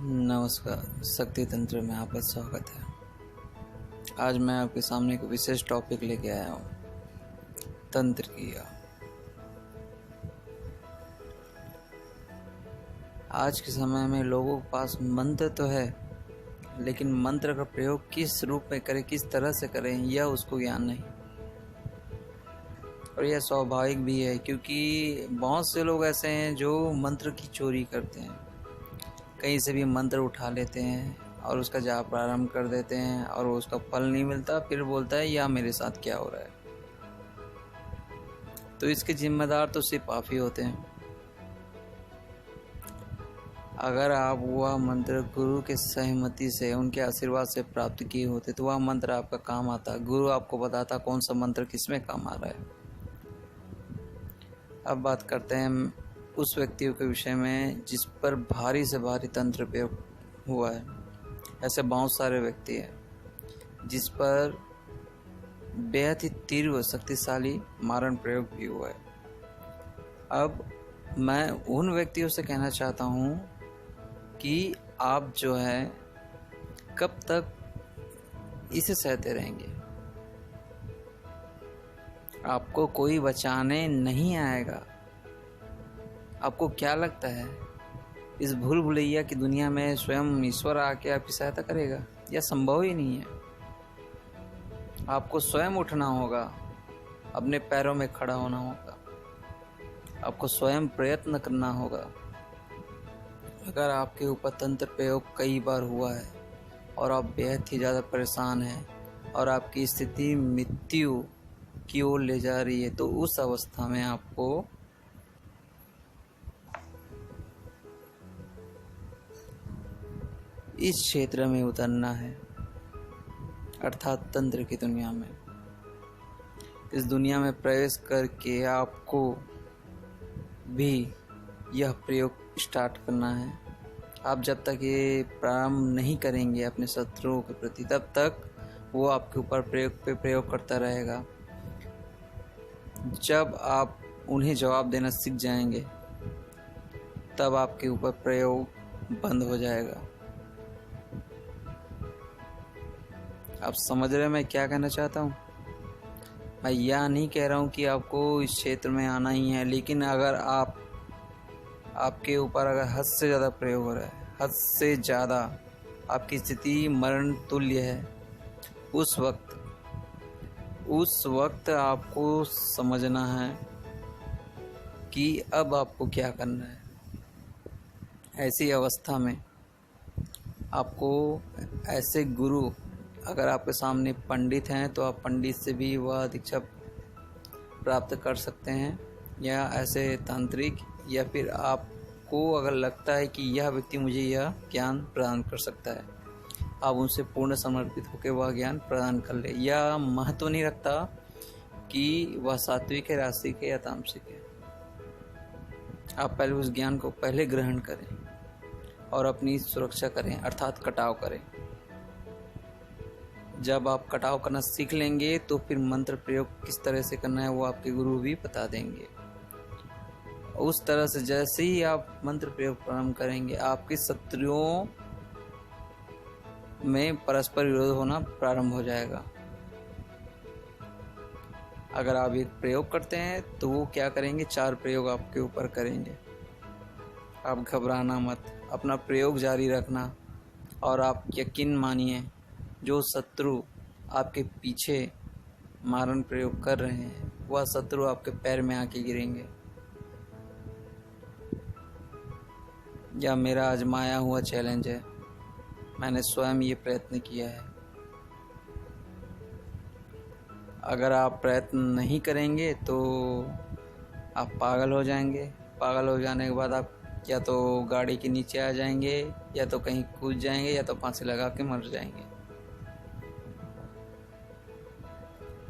नमस्कार। शक्ति तंत्र में आपका स्वागत है। आज मैं आपके सामने एक विशेष टॉपिक लेके आया हूँ, तंत्र क्रिया। आज के समय में लोगों के पास मंत्र तो है, लेकिन मंत्र का प्रयोग किस रूप में करें, किस तरह से करें, यह उसको ज्ञान नहीं। और यह स्वाभाविक भी है, क्योंकि बहुत से लोग ऐसे हैं जो मंत्र की चोरी करते हैं। कहीं से भी मंत्र उठा लेते हैं और उसका जाप प्रारंभ कर देते हैं, और उसका फल नहीं मिलता, फिर बोलता है यह मेरे साथ क्या हो रहा है। तो इसके जिम्मेदार तो सिर्फ आप ही होते हैं। अगर आप वह मंत्र गुरु के सहमति से, उनके आशीर्वाद से प्राप्त किए होते तो वह मंत्र आपका काम आता। गुरु आपको बताता कौन सा मंत्र किसमें काम आ रहा है। अब बात करते हैं उस व्यक्तियों के विषय में जिस पर भारी से भारी तंत्र प्रयोग हुआ है। ऐसे बहुत सारे व्यक्ति हैं जिस पर बेहद ही तीव्र शक्तिशाली मारण प्रयोग भी हुआ है। अब मैं उन व्यक्तियों से कहना चाहता हूँ कि आप जो है कब तक इसे सहते रहेंगे। आपको कोई बचाने नहीं आएगा। आपको क्या लगता है इस भूल भुलैया की दुनिया में स्वयं ईश्वर आके आपकी सहायता करेगा? यह संभव ही नहीं है। आपको स्वयं उठना होगा, अपने पैरों में खड़ा होना होगा, आपको स्वयं प्रयत्न करना होगा। अगर आपके ऊपर तंत्र प्रयोग कई बार हुआ है और आप बेहद ही ज़्यादा परेशान हैं और आपकी स्थिति मृत्यु की ओर ले जा रही है, तो उस अवस्था में आपको इस क्षेत्र में उतरना है, अर्थात तंत्र की दुनिया में। इस दुनिया में प्रवेश करके आपको भी यह प्रयोग स्टार्ट करना है। आप जब तक ये प्रारंभ नहीं करेंगे अपने शत्रुओं के प्रति, तब तक वो आपके ऊपर प्रयोग पे प्रयोग करता रहेगा। जब आप उन्हें जवाब देना सीख जाएंगे, तब आपके ऊपर प्रयोग बंद हो जाएगा। आप समझ रहे हैं मैं क्या कहना चाहता हूँ? मैं यह नहीं कह रहा हूँ कि आपको इस क्षेत्र में आना ही है, लेकिन अगर आपके ऊपर अगर हद से ज़्यादा प्रयोग हो रहा है, हद से ज़्यादा आपकी स्थिति मरण तुल्य है, उस वक्त आपको समझना है कि अब आपको क्या करना है। ऐसी अवस्था में आपको ऐसे गुरु, अगर आपके सामने पंडित हैं तो आप पंडित से भी वह दीक्षा प्राप्त कर सकते हैं, या ऐसे तांत्रिक, या फिर आपको अगर लगता है कि यह व्यक्ति मुझे यह ज्ञान प्रदान कर सकता है, आप उनसे पूर्ण समर्पित होकर वह ज्ञान प्रदान कर ले। यह महत्व नहीं रखता कि वह सात्विक है, राजसिक है या तामसिक है। आप पहले उस ज्ञान को पहले ग्रहण करें और अपनी सुरक्षा करें, अर्थात कटाव करें। जब आप कटाव करना सीख लेंगे तो फिर मंत्र प्रयोग किस तरह से करना है वो आपके गुरु भी बता देंगे। उस तरह से जैसे ही आप मंत्र प्रयोग प्रारंभ करेंगे, आपके शत्रुओं में परस्पर विरोध होना प्रारंभ हो जाएगा। अगर आप एक प्रयोग करते हैं तो वो क्या करेंगे, 4 प्रयोग आपके ऊपर करेंगे। आप घबराना मत, अपना प्रयोग जारी रखना, और आप यकीन मानिए जो शत्रु आपके पीछे मारण प्रयोग कर रहे हैं, वह शत्रु आपके पैर में आके गिरेंगे। यह मेरा आजमाया हुआ चैलेंज है, मैंने स्वयं ये प्रयत्न किया है। अगर आप प्रयत्न नहीं करेंगे तो आप पागल हो जाएंगे। पागल हो जाने के बाद आप या तो गाड़ी के नीचे आ जाएंगे, या तो कहीं कूद जाएंगे, या तो फांसी लगा के मर जाएंगे।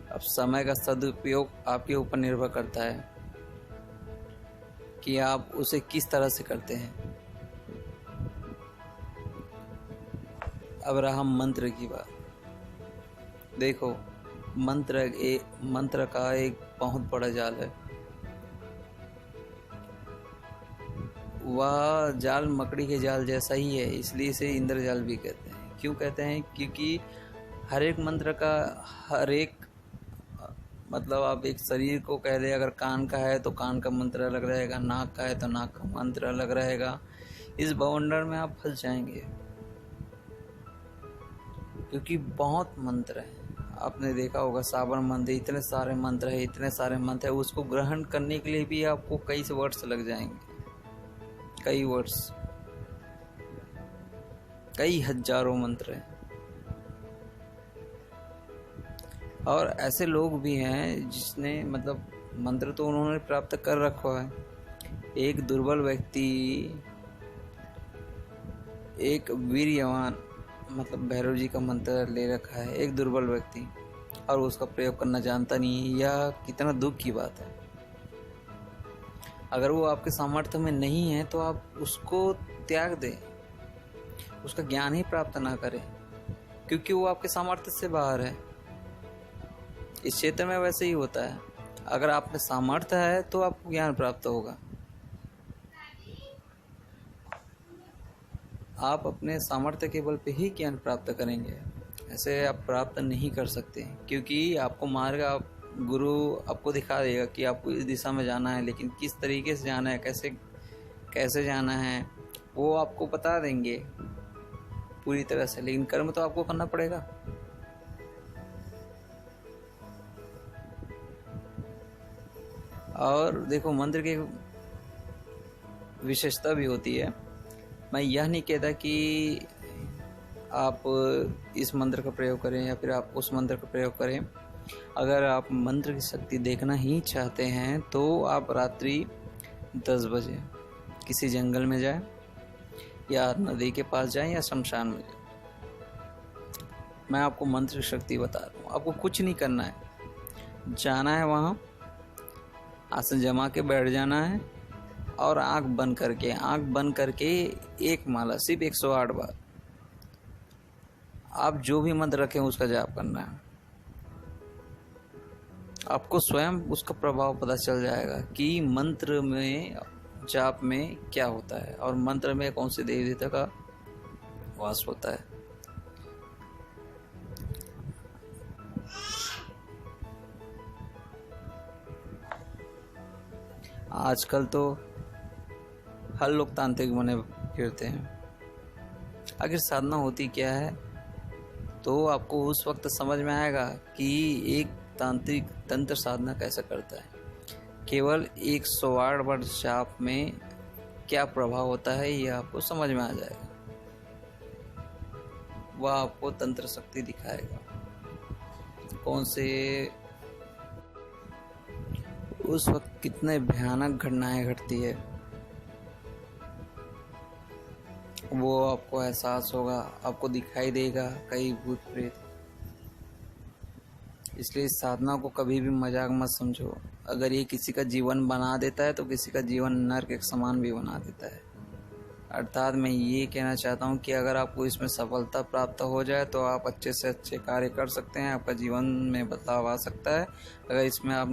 अब समय का सदुपयोग आपके ऊपर निर्भर करता है कि आप उसे किस तरह से करते हैं। अब रहा मंत्र की बात। देखो, मंत्र का एक बहुत बड़ा जाल है। वह जाल मकड़ी के जाल जैसा ही है, इसलिए इसे इंद्रजाल भी कहते हैं। क्यों कहते हैं? क्योंकि हर एक मंत्र का हर एक मतलब आप एक शरीर को कह दे, अगर कान का है तो कान का मंत्र अलग रहेगा, नाक का है तो नाक का मंत्र अलग रहेगा। इस बवंडर में आप फंस जाएंगे, क्योंकि बहुत मंत्र हैं। आपने देखा होगा साबर मंत्र, इतने सारे मंत्र है, इतने सारे मंत्र है, उसको ग्रहण करने के लिए भी आपको कई वर्ष लग जाएंगे, कई वर्ष, कई हजारों मंत्र हैं। और ऐसे लोग भी हैं जिसने मतलब मंत्र तो उन्होंने प्राप्त कर रखा है। एक दुर्बल व्यक्ति, एक वीर्यवान मतलब भैरव जी का मंत्र ले रखा है, एक दुर्बल व्यक्ति, और उसका प्रयोग करना जानता नहीं है, यह कितना दुख की बात है। अगर वो आपके सामर्थ्य में नहीं है तो आप उसको त्याग दें, उसका ज्ञान ही प्राप्त ना करें, क्योंकि वो आपके सामर्थ्य से बाहर है। इस क्षेत्र में वैसे ही होता है, अगर आप में सामर्थ्य है तो आपको ज्ञान प्राप्त होगा। आप अपने सामर्थ्य के बल पे ही ज्ञान प्राप्त करेंगे, ऐसे आप प्राप्त नहीं कर सकते, क्योंकि आपको मार्ग आप गुरु आपको दिखा देगा कि आपको इस दिशा में जाना है, लेकिन किस तरीके से जाना है, कैसे कैसे जाना है, वो आपको बता देंगे पूरी तरह से, लेकिन कर्म तो आपको करना पड़ेगा। और देखो, मंत्र की विशेषता भी होती है। मैं यह नहीं कहता कि आप इस मंत्र का प्रयोग करें या फिर आप उस मंत्र का प्रयोग करें। अगर आप मंत्र की शक्ति देखना ही चाहते हैं तो आप रात्रि 10 बजे किसी जंगल में जाएं, या नदी के पास जाएं, या शमशान में जाएं। मैं आपको मंत्र की शक्ति बता रहा हूँ। आपको कुछ नहीं करना है, जाना है वहाँ, आसन जमा के बैठ जाना है, और आंख बंद करके एक माला सिर्फ 108 बार आप जो भी मंत्र रखें उसका जाप करना है। आपको स्वयं उसका प्रभाव पता चल जाएगा कि मंत्र में, जाप में क्या होता है, और मंत्र में कौन से देवी देवता का वास होता है। आजकल तो हर लोग तांत्रिक बने फिरते हैं। आखिर साधना होती क्या है, तो आपको उस वक्त समझ में आएगा कि एक तांत्रिक तंत्र साधना कैसे करता है। केवल 108 बार जाप में क्या प्रभाव होता है, ये आपको समझ में आ जाएगा। वह आपको तंत्र शक्ति दिखाएगा, कौन से उस वक्त कितने भयानक घटनाएं घटती है, वो आपको एहसास होगा, आपको दिखाई देगा कई भूत प्रेत। इसलिए इस साधना को कभी भी मजाक मत समझो। अगर ये किसी का जीवन बना देता है तो किसी का जीवन नर्क के समान भी बना देता है। अर्थात मैं ये कहना चाहता हूँ कि अगर आपको इसमें सफलता प्राप्त हो जाए तो आप अच्छे से अच्छे कार्य कर सकते हैं, आपका जीवन में बदलाव आ सकता है। अगर इसमें आप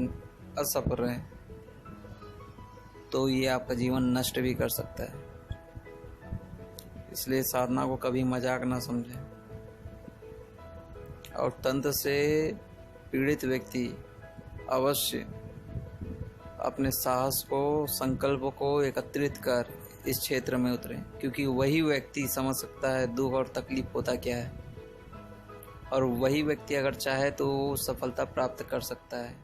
असफल रहे तो ये आपका जीवन नष्ट भी कर सकता है। इसलिए साधना को कभी मजाक ना समझें। और तंत्र से पीड़ित व्यक्ति अवश्य अपने साहस को, संकल्प को एकत्रित कर इस क्षेत्र में उतरे, क्योंकि वही व्यक्ति समझ सकता है दुख और तकलीफ होता क्या है, और वही व्यक्ति अगर चाहे तो सफलता प्राप्त कर सकता है।